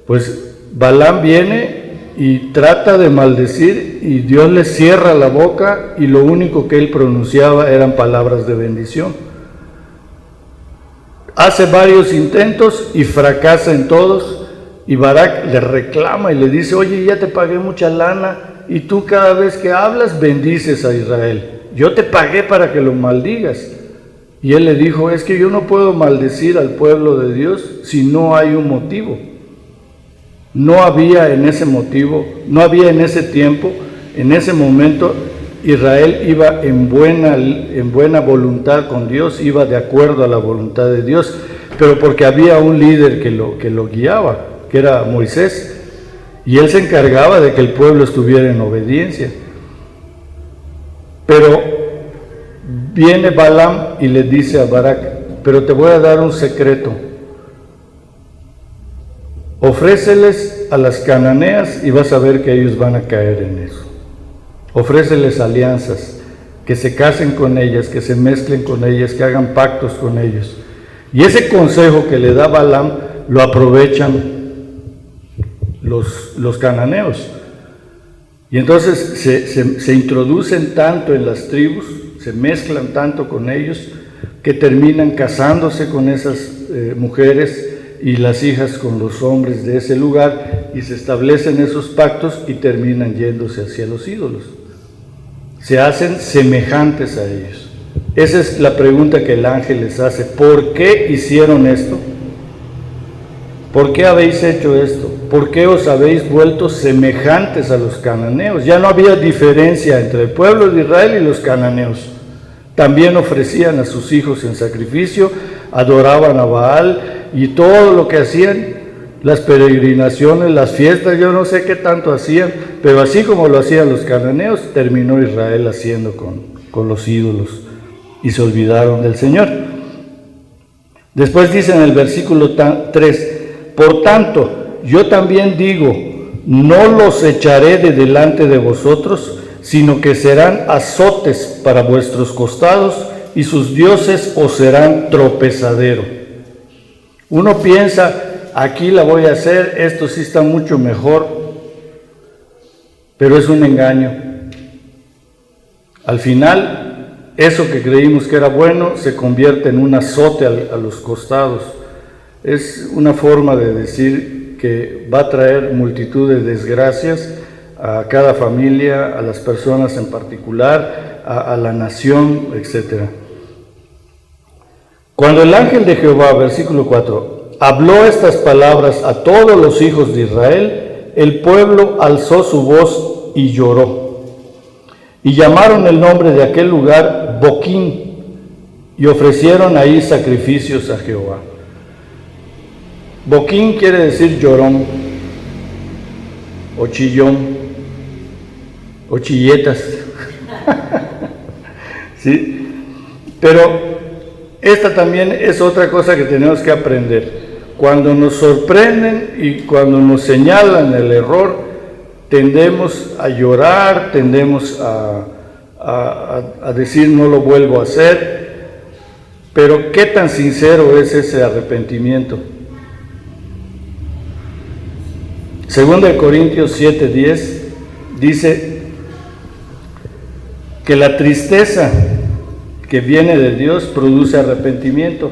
Pues Balán viene y trata de maldecir y Dios le cierra la boca y lo único que él pronunciaba eran palabras de bendición. Hace varios intentos y fracasa en todos, y Barak le reclama y le dice: oye, ya te pagué mucha lana y tú cada vez que hablas bendices a Israel. Yo te pagué para que lo maldigas. Y él le dijo: es que yo no puedo maldecir al pueblo de Dios si no hay un motivo. No había en ese motivo, no había en ese tiempo, en ese momento. Israel iba en buena voluntad con Dios, iba de acuerdo a la voluntad de Dios, pero porque había un líder que lo guiaba, que era Moisés, y él se encargaba de que el pueblo estuviera en obediencia. Pero viene Balaam y le dice a Barak: pero te voy a dar un secreto. Ofréceles a las cananeas y vas a ver que ellos van a caer en eso. Ofréceles alianzas, que se casen con ellas, que se mezclen con ellas, que hagan pactos con ellos. Y ese consejo que le da Balaam lo aprovechan los cananeos. Y entonces se introducen tanto en las tribus, se mezclan tanto con ellos, que terminan casándose con esas mujeres y las hijas con los hombres de ese lugar, y se establecen esos pactos y terminan yéndose hacia los ídolos. Se hacen semejantes a ellos. Esa es la pregunta que el ángel les hace: ¿por qué hicieron esto? ¿Por qué habéis hecho esto? ¿Por qué os habéis vuelto semejantes a los cananeos? Ya no había diferencia entre el pueblo de Israel y los cananeos. También ofrecían a sus hijos en sacrificio, adoraban a Baal, y todo lo que hacían, las peregrinaciones, las fiestas, yo no sé qué tanto hacían, pero así como lo hacían los cananeos, terminó Israel haciendo con los ídolos, y se olvidaron del Señor. Después dice en el versículo 3: por tanto, yo también digo, no los echaré de delante de vosotros, sino que serán azotes para vuestros costados, y sus dioses os serán tropezadero. Uno piensa: aquí la voy a hacer, esto sí está mucho mejor, pero es un engaño. Al final, eso que creímos que era bueno se convierte en un azote a los costados. Es una forma de decir que va a traer multitud de desgracias a cada familia, a las personas en particular, a la nación, etc. Cuando el ángel de Jehová, versículo 4, habló estas palabras a todos los hijos de Israel, el pueblo alzó su voz y lloró. Y llamaron el nombre de aquel lugar Boquín, y ofrecieron ahí sacrificios a Jehová. Boquín quiere decir llorón, o chillón, o chilletas. ¿Sí? Pero esta también es otra cosa que tenemos que aprender. Cuando nos sorprenden y cuando nos señalan el error, tendemos a llorar, tendemos a decir no lo vuelvo a hacer. Pero ¿qué tan sincero es ese arrepentimiento? Segunda de Corintios 7:10 dice que la tristeza que viene de Dios produce arrepentimiento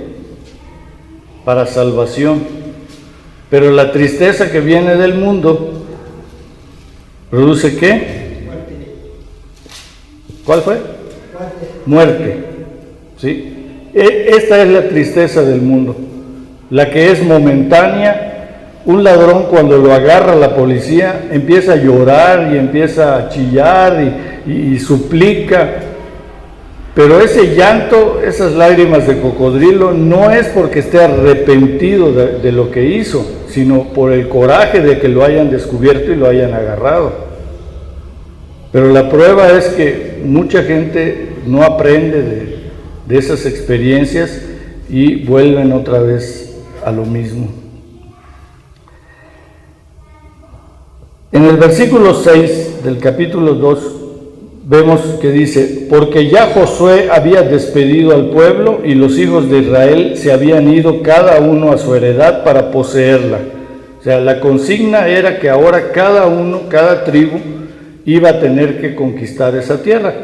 para salvación, pero la tristeza que viene del mundo produce ¿qué? ¿Cuál fue? Muerte. ¿Sí? Esta es la tristeza del mundo, la que es momentánea. Un ladrón, cuando lo agarra la policía, empieza a llorar y empieza a chillar y suplica. Pero ese llanto, esas lágrimas de cocodrilo, no es porque esté arrepentido de lo que hizo, sino por el coraje de que lo hayan descubierto y lo hayan agarrado. Pero la prueba es que mucha gente no aprende de esas experiencias y vuelven otra vez a lo mismo. En el versículo 6 del capítulo 2 vemos que dice: porque ya Josué había despedido al pueblo y los hijos de Israel se habían ido cada uno a su heredad para poseerla. O sea, la consigna era que ahora cada tribu iba a tener que conquistar esa tierra,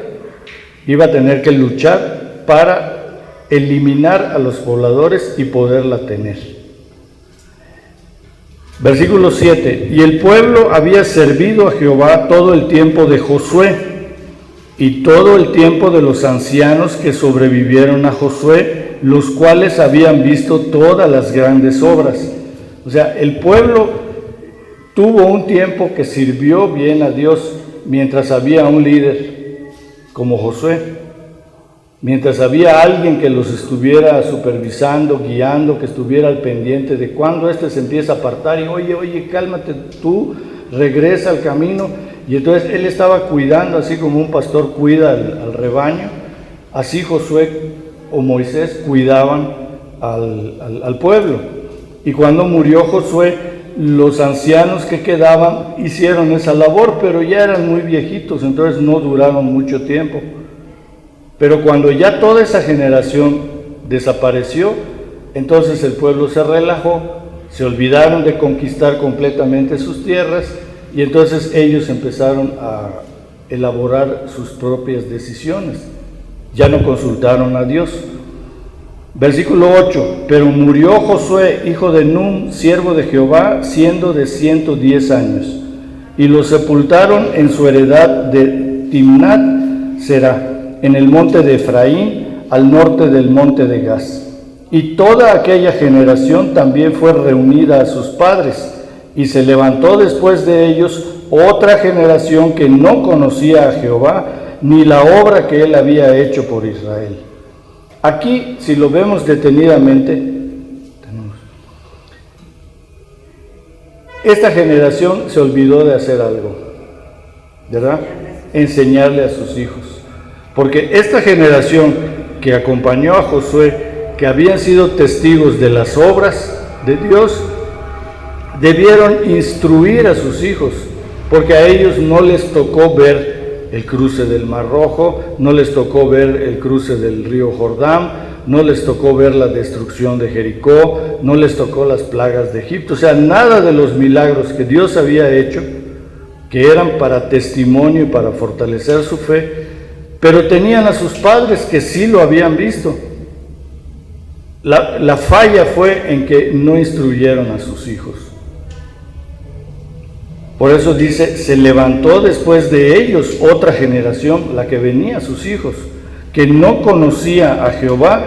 iba a tener que luchar para eliminar a los pobladores y poderla tener. Versículo 7: y el pueblo había servido a Jehová todo el tiempo de Josué y todo el tiempo de los ancianos que sobrevivieron a Josué, los cuales habían visto todas las grandes obras. O sea, el pueblo tuvo un tiempo que sirvió bien a Dios mientras había un líder como Josué, mientras había alguien que los estuviera supervisando, guiando, que estuviera al pendiente de cuando se empieza a apartar y oye, cálmate tú, regresa al camino. Y entonces él estaba cuidando, así como un pastor cuida al rebaño, así Josué o Moisés cuidaban al pueblo. Y cuando murió Josué, los ancianos que quedaban hicieron esa labor, pero ya eran muy viejitos, entonces no duraron mucho tiempo. Pero cuando ya toda esa generación desapareció, entonces el pueblo se relajó, se olvidaron de conquistar completamente sus tierras, y entonces ellos empezaron a elaborar sus propias decisiones. Ya no consultaron a Dios. Versículo 8: pero murió Josué, hijo de Nun, siervo de Jehová, siendo de 110 años, y lo sepultaron en su heredad de Timnat Será, en el monte de Efraín, al norte del monte de Gaz. Y toda aquella generación también fue reunida a sus padres, y se levantó después de ellos otra generación que no conocía a Jehová, ni la obra que él había hecho por Israel. Aquí, si lo vemos detenidamente, esta generación se olvidó de hacer algo, ¿verdad? Enseñarle a sus hijos. Porque esta generación que acompañó a Josué, que habían sido testigos de las obras de Dios, debieron instruir a sus hijos, porque a ellos no les tocó ver el cruce del Mar Rojo, no les tocó ver el cruce del río Jordán, no les tocó ver la destrucción de Jericó, no les tocó las plagas de Egipto. O sea, nada de los milagros que Dios había hecho, que eran para testimonio y para fortalecer su fe, pero tenían a sus padres que sí lo habían visto. La falla fue en que no instruyeron a sus hijos. Por eso dice, se levantó después de ellos otra generación, la que venía a sus hijos, que no conocía a Jehová,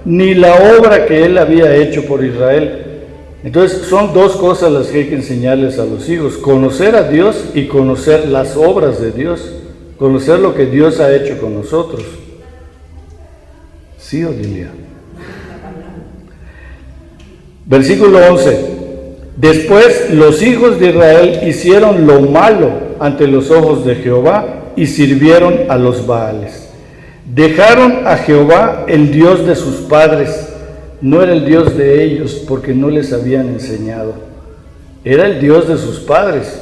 ni la obra que él había hecho por Israel. Entonces son dos cosas las que hay que enseñarles a los hijos: conocer a Dios y conocer las obras de Dios, conocer lo que Dios ha hecho con nosotros. ¿Sí, Odilia? Versículo 11. Después los hijos de Israel hicieron lo malo ante los ojos de Jehová y sirvieron a los Baales. Dejaron a Jehová, el Dios de sus padres. No era el Dios de ellos porque no les habían enseñado. Era el Dios de sus padres.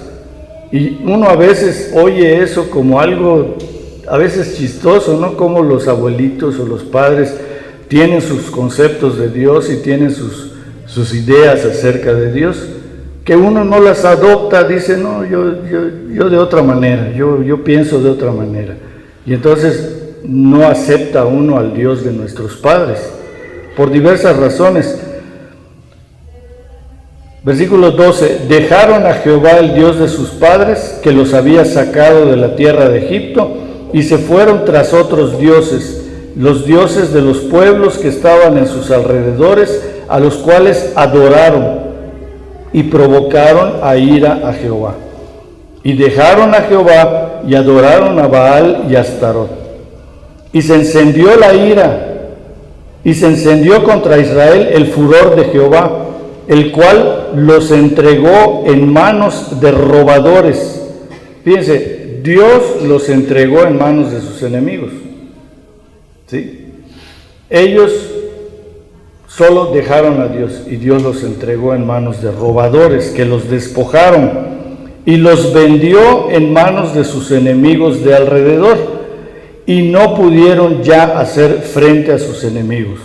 Y uno a veces oye eso como algo a veces chistoso, ¿no? Como los abuelitos o los padres tienen sus conceptos de Dios y tienen sus ideas acerca de Dios, que uno no las adopta, dice, no, yo de otra manera, yo pienso de otra manera. Y entonces no acepta uno al Dios de nuestros padres, por diversas razones. Versículo 12, dejaron a Jehová, el Dios de sus padres, que los había sacado de la tierra de Egipto, y se fueron tras otros dioses, los dioses de los pueblos que estaban en sus alrededores, a los cuales adoraron y provocaron a ira a Jehová. Y dejaron a Jehová y adoraron a Baal y a Astarot. y se encendió la ira, y se encendió contra Israel el furor de Jehová, el cual los entregó en manos de robadores. Fíjense, Dios los entregó en manos de sus enemigos. ¿Sí? Ellos solo dejaron a Dios y Dios los entregó en manos de robadores que los despojaron y los vendió en manos de sus enemigos de alrededor, y no pudieron ya hacer frente a sus enemigos.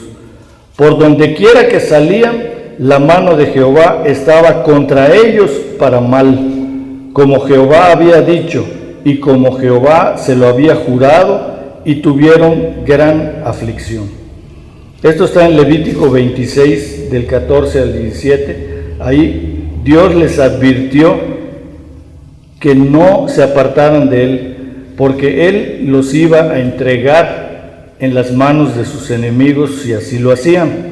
Por donde quiera que salían, la mano de Jehová estaba contra ellos para mal, como Jehová había dicho y como Jehová se lo había jurado, y tuvieron gran aflicción. Esto está en Levítico 26, del 14 al 17. Ahí Dios les advirtió que no se apartaran de él, porque él los iba a entregar en las manos de sus enemigos si así lo hacían.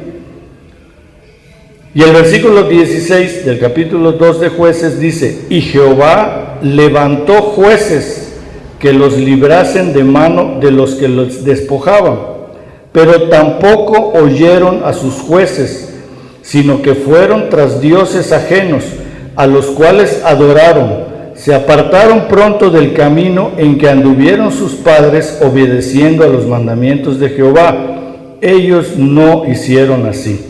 Y el versículo 16 del capítulo 2 de Jueces dice: y Jehová levantó jueces que los librasen de mano de los que los despojaban, pero tampoco oyeron a sus jueces, sino que fueron tras dioses ajenos, a los cuales adoraron. Se apartaron pronto del camino en que anduvieron sus padres, obedeciendo a los mandamientos de Jehová. Ellos no hicieron así.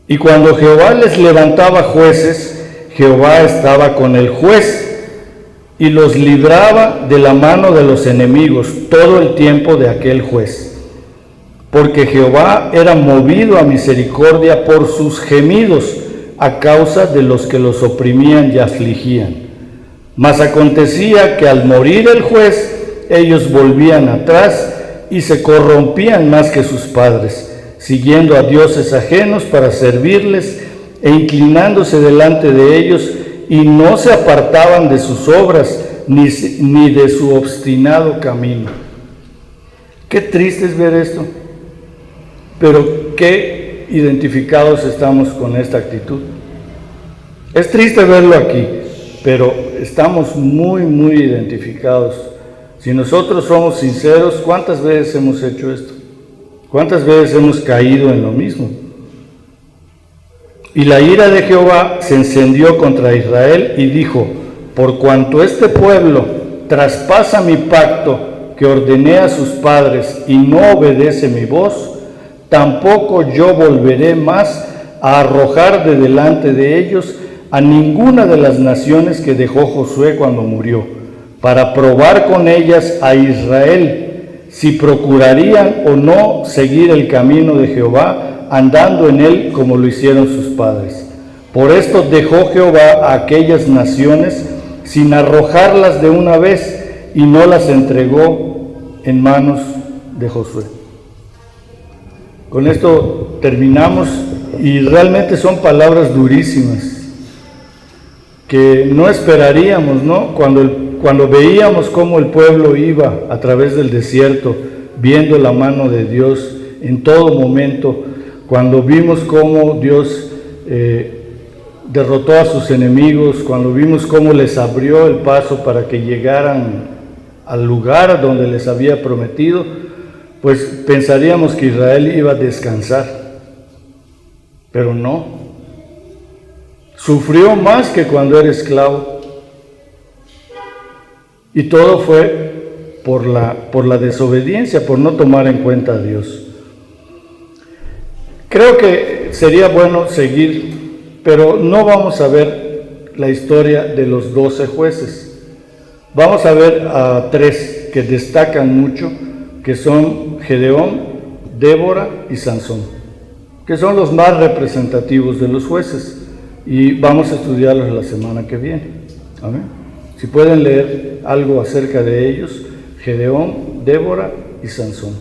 Y cuando Jehová les levantaba jueces, Jehová estaba con el juez y los libraba de la mano de los enemigos todo el tiempo de aquel juez. Porque Jehová era movido a misericordia por sus gemidos a causa de los que los oprimían y afligían. Mas acontecía que al morir el juez, ellos volvían atrás y se corrompían más que sus padres, siguiendo a dioses ajenos para servirles e inclinándose delante de ellos, y no se apartaban de sus obras ni de su obstinado camino. Qué triste es ver esto, pero qué identificados estamos con esta actitud. Es triste verlo aquí, pero estamos muy identificados. Si nosotros somos sinceros, ¿cuántas veces hemos hecho esto? ¿Cuántas veces hemos caído en lo mismo? Y la ira de Jehová se encendió contra Israel y dijo: por cuanto este pueblo traspasa mi pacto que ordené a sus padres y no obedece mi voz, tampoco yo volveré más a arrojar de delante de ellos a ninguna de las naciones que dejó Josué cuando murió, para probar con ellas a Israel si procurarían o no seguir el camino de Jehová, andando en él como lo hicieron sus padres. Por esto dejó Jehová a aquellas naciones sin arrojarlas de una vez, y no las entregó en manos de Josué. Con esto terminamos, y realmente son palabras durísimas que no esperaríamos, ¿no? Cuando veíamos cómo el pueblo iba a través del desierto, viendo la mano de Dios en todo momento, cuando vimos cómo Dios derrotó a sus enemigos, cuando vimos cómo les abrió el paso para que llegaran al lugar donde les había prometido, pues pensaríamos que Israel iba a descansar, pero no. Sufrió más que cuando era esclavo, y todo fue por la desobediencia, por no tomar en cuenta a Dios. Creo que sería bueno seguir, pero no vamos a ver la historia de los 12 jueces. Vamos a ver a 3 que destacan mucho, que son Gedeón, Débora y Sansón, que son los más representativos de los jueces, y vamos a estudiarlos la semana que viene. Amén. Si pueden leer algo acerca de ellos: Gedeón, Débora y Sansón.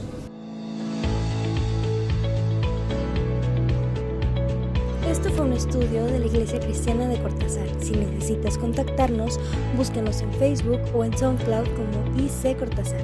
Esto fue un estudio de la Iglesia Cristiana de Cortázar. Si necesitas contactarnos, búscanos en Facebook o en SoundCloud como IC Cortázar.